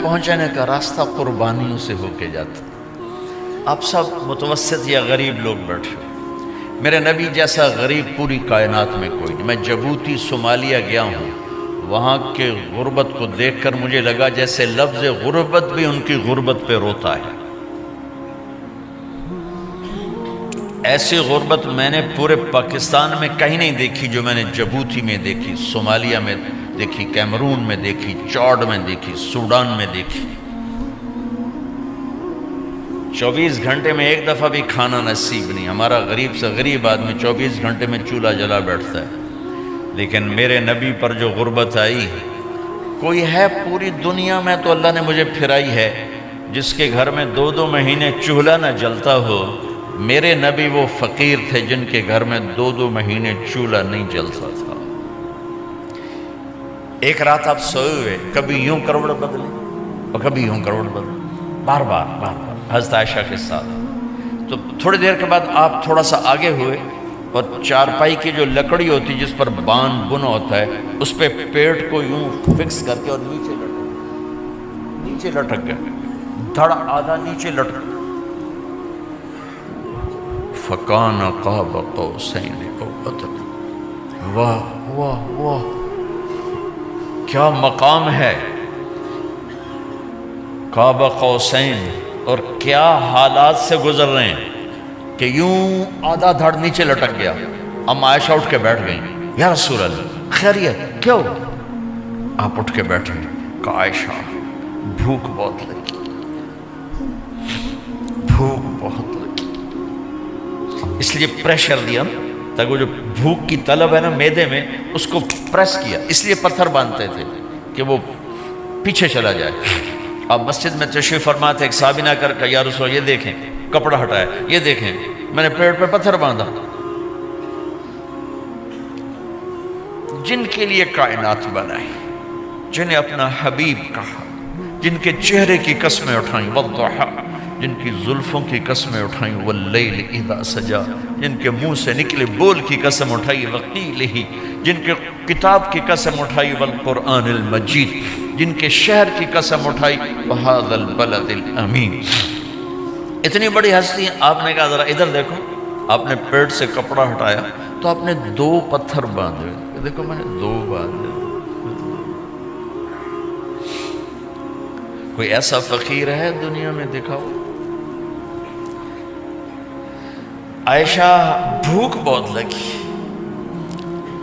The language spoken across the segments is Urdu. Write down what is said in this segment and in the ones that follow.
پہنچنے کا راستہ قربانیوں سے ہو کے جاتا. آپ سب متوسط یا غریب لوگ بیٹھے ہو. میرے نبی جیسا غریب پوری کائنات میں کوئی نہیں. میں جبوتی صومالیہ گیا ہوں، وہاں کے غربت کو دیکھ کر مجھے لگا جیسے لفظ غربت بھی ان کی غربت پہ روتا ہے. ایسی غربت میں نے پورے پاکستان میں کہیں نہیں دیکھی جو میں نے جبوتی میں دیکھی، صومالیہ میں دیکھی، کیمرون میں دیکھی، چاڈ میں دیکھی، سوڈان میں دیکھی. 24 گھنٹے میں ایک دفعہ بھی کھانا نصیب نہیں. ہمارا غریب سے غریب آدمی 24 گھنٹے میں چولہا جلا بیٹھتا ہے. لیکن میرے نبی پر جو غربت آئی، کوئی ہے پوری دنیا میں تو اللہ نے مجھے پھرائی ہے جس کے گھر میں 2 مہینے چولہا نہ جلتا ہو. میرے نبی وہ فقیر تھے جن کے گھر میں 2 مہینے چولہا نہیں جلتا تھا. ایک رات آپ سوئے ہوئے، کبھی یوں کروڑ بدلے اور کبھی یوں کروڑ بدلے، بار بار حضرت عائشہ کے ساتھ. تو تھوڑی دیر کے بعد آپ تھوڑا سا آگے ہوئے اور چارپائی کی جو لکڑی ہوتی جس پر بان بنا ہوتا ہے اس پہ پیٹ کو یوں فکس کر کے اور نیچے لٹک گئے، دھڑ آدھا نیچے لٹک. فَكَانَ قَابَ قَوْسَيْنِ أَوْ أَدْنَىٰ. واہ واہ واہ، کیا مقام ہے. قاب قوسین، اور کیا حالات سے گزر رہے ہیں کہ یوں آدھا دھڑ نیچے لٹک گیا. ام عائشہ اٹھ کے بیٹھ گئیں، یا رسول اللہ خیریت کیوں؟ آپ اٹھ کے بیٹھے. کہا عائشہ بھوک بہت لگی، بھوک بہت لگی، اس لیے پریشر دیا تاکہ وہ جو بھوک کی طلب ہے نا میدے میں اس کو پریس کیا. اس لیے پتھر باندھتے تھے کہ وہ پیچھے چلا جائے. آپ مسجد میں تشریف فرما تھے، ایک صحابی نہ کر کہ یا رسول اللہ یہ دیکھیں کپڑا ہٹایا، یہ دیکھیں میں نے پیٹ پہ پتھر باندھا. جن کے لیے کائنات بنائی، جنہیں اپنا حبیب کہا، جن کے چہرے کی قسمیں اٹھائیں، والضحیٰ، جن کی زلفوں کی قسمیں اٹھائیں، واللیل اذا سجا، جن کے منہ سے نکلے بول کی قسم اٹھائی، وقیلہ، جن کے کتاب کی قسم اٹھائی، والقرآن المجید، جن کے شہر کی قسم اٹھائی، وہذا البلد الامین. اتنی بڑی ہستی. آپ نے کہا ذرا ادھر دیکھو. آپ نے پیٹ سے کپڑا ہٹایا تو آپ نے 2 پتھر باندھے. دیکھو میں نے 2 باندھے. کوئی ایسا فقیر ہے دنیا میں؟ دکھاؤ. عائشہ بھوک بہت لگی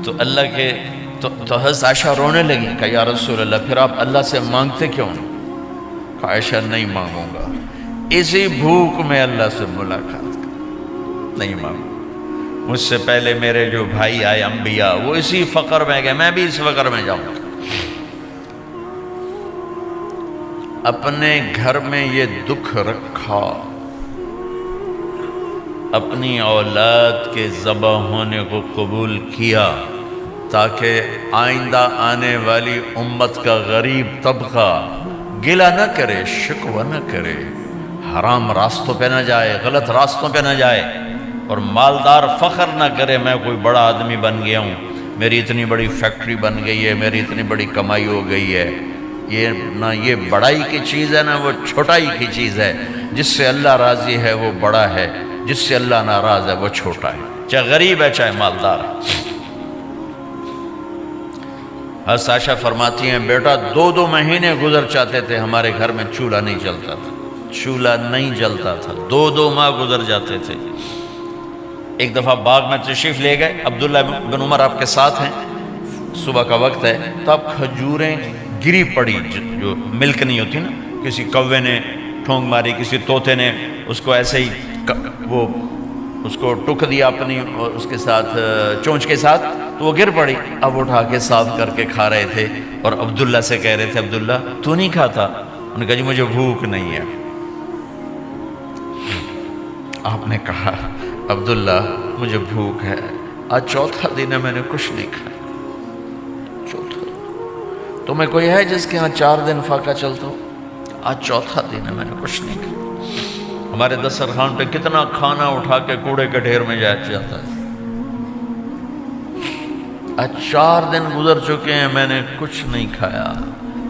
تو اللہ کے تو حضرت عائشہ رونے لگی. کہا یا رسول اللہ پھر آپ اللہ سے مانگتے کیوں نہیں؟ کہا عائشہ نہیں مانگوں گا، اسی بھوک میں اللہ سے ملاقات کر، نہیں مانگوں. مجھ سے پہلے میرے جو بھائی آئے انبیاء وہ اسی فقر میں گئے، میں بھی اس فقر میں جاؤں گا. اپنے گھر میں یہ دکھ رکھا، اپنی اولاد کے ذبح ہونے کو قبول کیا تاکہ آئندہ آنے والی امت کا غریب طبقہ گلہ نہ کرے، شکوہ نہ کرے، حرام راستوں پہ نہ جائے، غلط راستوں پہ نہ جائے، اور مالدار فخر نہ کرے میں کوئی بڑا آدمی بن گیا ہوں، میری اتنی بڑی فیکٹری بن گئی ہے، میری اتنی بڑی کمائی ہو گئی ہے. یہ نہ یہ بڑائی کی چیز ہے نہ وہ چھوٹائی کی چیز ہے. جس سے اللہ راضی ہے وہ بڑا ہے، جس سے اللہ ناراض ہے وہ چھوٹا ہے، چاہے غریب ہے چاہے مالدار ہے. حضرت عائشہ فرماتی ہیں بیٹا 2 مہینے گزر جاتے تھے ہمارے گھر میں چولہا نہیں جلتا تھا، چولہا نہیں جلتا تھا، 2 ماہ گزر جاتے تھے. ایک دفعہ باغ میں تشریف لے گئے، عبداللہ بن عمر آپ کے ساتھ ہیں، صبح کا وقت ہے تو اب کھجوریں گری پڑی، جو ملک نہیں ہوتی نا، کسی کوے نے ٹھونگ ماری، کسی طوطے نے اس کو ایسے ہی وہ اس کو ٹک دیا اپنی اس کے ساتھ چونچ کے ساتھ، تو وہ گر پڑی. اب اٹھا کے صاف کر کے کھا رہے تھے اور عبداللہ سے کہہ رہے تھے عبداللہ تو نہیں کھاتا؟ انہوں نے کہا جی مجھے بھوک نہیں ہے. آپ نے کہا عبداللہ مجھے بھوک ہے، آج 4تھا دن ہے میں نے کچھ نہیں کھایا. 4تھا تمہیں کوئی ہے جس کے ہاں 4 دن فاقہ چلتا ہو؟ آج 4تھا دن ہے میں نے کچھ نہیں کھایا. ہمارے دسترخوان پہ کتنا کھانا اٹھا کے کوڑے کے ڈھیر میں جاتا ہے. آج 4 دن گزر چکے ہیں میں نے کچھ نہیں کھایا.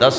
10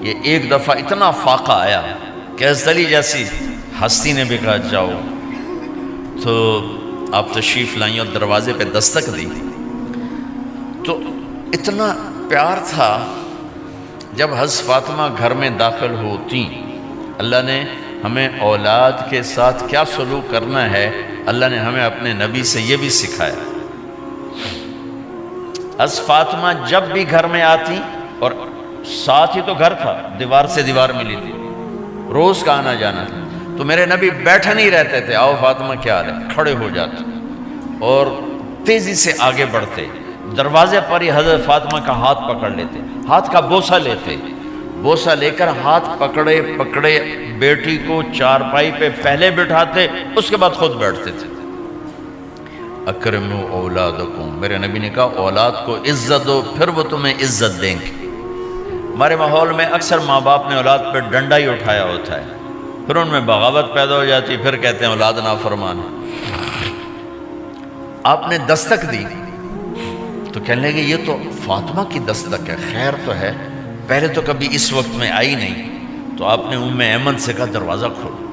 یہ ایک دفعہ اتنا فاقہ آیا کہ حضرت علی جیسی ہستی نے بھی کہا جاؤ، تو آپ تشریف لائیں اور دروازے پہ دستک دی تو اتنا پیار تھا۔ جب حضرت فاطمہ گھر میں داخل ہوتی، اللہ نے ہمیں اولاد کے ساتھ کیا سلوک کرنا ہے اللہ نے ہمیں اپنے نبی سے یہ بھی سکھایا۔ حضرت فاطمہ جب بھی گھر میں آتی، اور ساتھ ہی تو گھر تھا، دیوار سے دیوار ملی تھی، روز کا آنا جانا تھا، تو میرے نبی بیٹھے نہیں رہتے تھے، آؤ فاطمہ کیا حال ہے، کھڑے ہو جاتے اور تیزی سے آگے بڑھتے، دروازے پر ہی حضرت فاطمہ کا ہاتھ پکڑ لیتے، ہاتھ کا بوسہ لیتے، بوسہ لے کر ہاتھ پکڑے پکڑے بیٹی کو چارپائی پہ پہلے بٹھاتے، اس کے بعد خود بیٹھتے تھے۔ اکرموا اولادکم، میرے نبی نے کہا اولاد کو عزت دو، پھر وہ تمہیں عزت دیں گے۔ ہمارے ماحول میں اکثر ماں باپ نے اولاد پہ ڈنڈا ہی اٹھایا ہوتا ہے، پھر ان میں بغاوت پیدا ہو جاتی، پھر کہتے ہیں اولاد نافرمان ہے۔ آپ نے دستک دی تو کہنے لگے یہ تو فاطمہ کی دستک ہے، خیر تو ہے، پہلے تو کبھی اس وقت میں آئی نہیں، تو آپ نے ام ایمن سے کہا دروازہ کھولو۔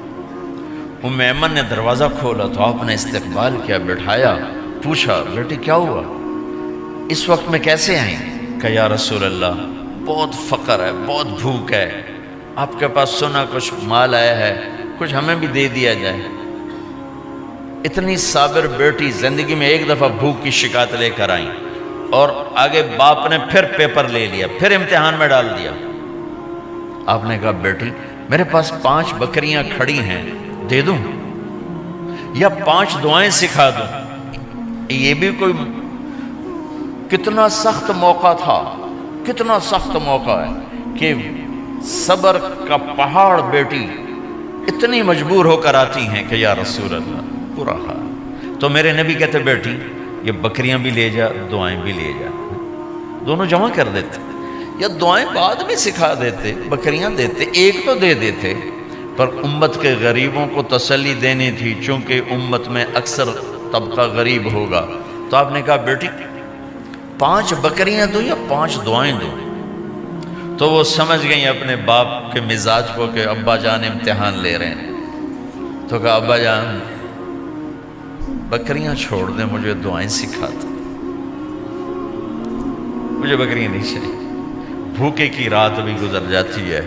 ام ایمن نے دروازہ کھولا تو آپ نے استقبال کیا، بٹھایا، پوچھا بیٹی کیا ہوا، اس وقت میں کیسے آئیں؟ کہا یا رسول اللہ بہت فقر ہے، بہت بھوک ہے، آپ کے پاس سنا کچھ مال آیا ہے، کچھ ہمیں بھی دے دیا جائے۔ اتنی صابر بیٹی زندگی میں ایک دفعہ بھوک کی شکایت لے کر آئیں، اور آگے باپ نے پھر پیپر لے لیا، پھر امتحان میں ڈال دیا۔ آپ نے کہا بیٹی میرے پاس 5 بکریاں کھڑی ہیں، دے دوں یا 5 دعائیں سکھا دوں؟ یہ بھی کوئی کتنا سخت موقع تھا، کتنا سخت موقع ہے کہ صبر کا پہاڑ بیٹی اتنی مجبور ہو کر آتی ہیں کہ یا رسول اللہ برا حال۔ تو میرے نبی کہتے بیٹی یہ بکریاں بھی لے جا، دعائیں بھی لے جا، دونوں جمع کر دیتے، یا دعائیں بعد میں سکھا دیتے، بکریاں دیتے، ایک تو دے دیتے، پر امت کے غریبوں کو تسلی دینی تھی، چونکہ امت میں اکثر طبقہ غریب ہوگا، تو آپ نے کہا بیٹی 5 بکریاں دوں یا 5 دعائیں دوں؟ تو وہ سمجھ گئیں اپنے باپ کے مزاج کو کہ ابا جان امتحان لے رہے ہیں، تو کہا ابا جان بکریاں چھوڑ دیں، مجھے دعائیں سکھا دیں، مجھے بکریاں نہیں چاہیے، بھوکے کی رات بھی گزر جاتی ہے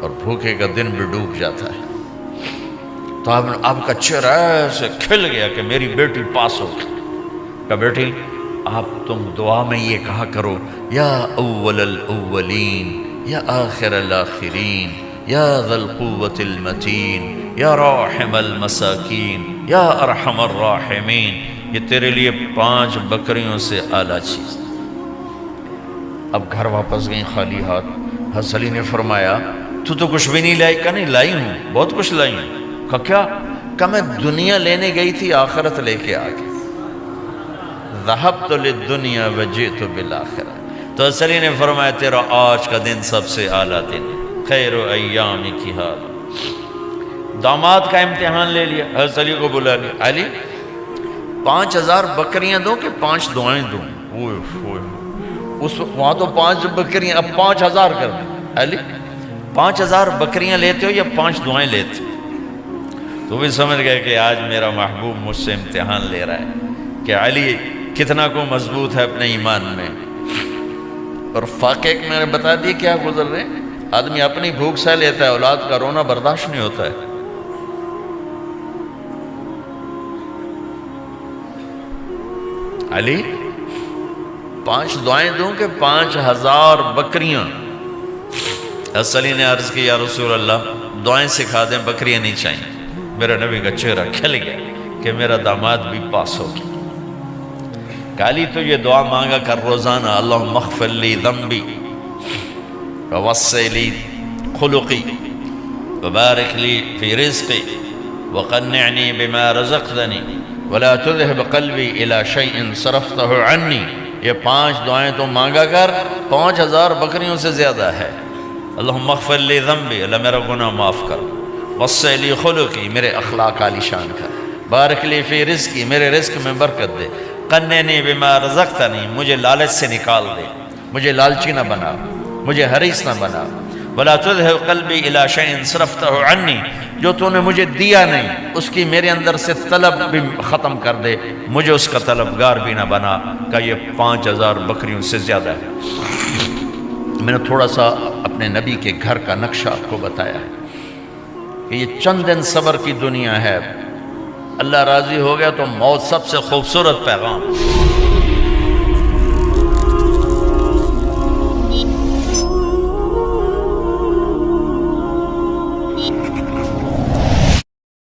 اور بھوکے کا دن بھی ڈوب جاتا ہے۔ تو آپ کا چہرہ ایسے کھل گیا کہ میری بیٹی پاس ہو گئی۔ کہا بیٹی آپ تم دعا میں یہ کہا کرو یا اول الاولین یا آخر الاخرین یا ذا القوة المتین یا راحم المساکین یا ارحم الراحمین، یہ تیرے لیے 5 بکریوں سے اعلیٰ چیز۔ اب گھر واپس گئیں خالی ہاتھ۔ حضرت علی نے فرمایا تو کچھ بھی نہیں لائی؟ کہا نہیں لائی ہوں، بہت کچھ لائی ہوں۔ کہا کیا؟ کہا میں دنیا لینے گئی تھی، آخرت لے کے آ گئی۔ ذہبت للدنیا وجئت بالآخرہ۔ تو حضرت علی نے فرمایا تیرا آج کا دن سب سے اعلیٰ دن، خیر ایام کی حال۔ داماد کا امتحان لے لیا، حضرت علی کو بلا لیا، علی 5000 بکریاں دوں کہ 5 دعائیں دوں؟ وہاں تو 5 بکریاں، اب 5000 کر دیں۔ علی 5000 بکریاں لیتے ہو یا 5 دعائیں لیتے ہو؟ تو بھی سمجھ گئے کہ آج میرا محبوب مجھ سے امتحان لے رہا ہے کہ علی کتنا کو مضبوط ہے اپنے ایمان میں۔ اور فاقے میں نے بتا دی کیا گزر رہے ہیں، آدمی اپنی بھوک سہ لیتا ہے، اولاد کا رونا برداشت نہیں ہوتا ہے۔ علی 5 دعائیں دوں کہ 5000 بکریاں؟ حضرت علی نے عرض کی یا رسول اللہ دعائیں سکھا دیں، بکریاں نہیں چاہیے۔ میرا نبی کا چہرہ کھل گیا کہ میرا داماد بھی پاس ہو گیا۔ علی تو یہ دعا مانگا کر روزانہ، اللہم اغفر لی ذنبی ووسع لی خلقی وبارک لی فی رزقی وقنعنی بما رزقتنی ولا تذهب قلبی الی شیء صرفتہ عنی۔ یہ 5 دعائیں تو مانگا کر، 5000 بکریوں سے زیادہ ہے۔ اللہم اغفر لی ذنبی، اللہ میرا گناہ معاف کر، وسع لی خلقی، میرے اخلاق عالی شان کر، بارک لی فی رزقی، میرے رزق میں برکت دے، قنعنی بما رزقتنی، مجھے لالچ سے نکال دے، مجھے لالچی نہ بنا، مجھے حریص نہ بنا، ولا تذهب قلبی الی شیء صرفتہ عنی، جو تو نے مجھے دیا نہیں اس کی میرے اندر سے طلب بھی ختم کر دے، مجھے اس کا طلبگار بھی نہ بنا، کہ یہ 5000 بکریوں سے زیادہ ہے۔ میں نے تھوڑا سا اپنے نبی کے گھر کا نقشہ آپ کو بتایا ہے کہ یہ چند دن صبر کی دنیا ہے، اللہ راضی ہو گیا تو موت سب سے خوبصورت پیغام۔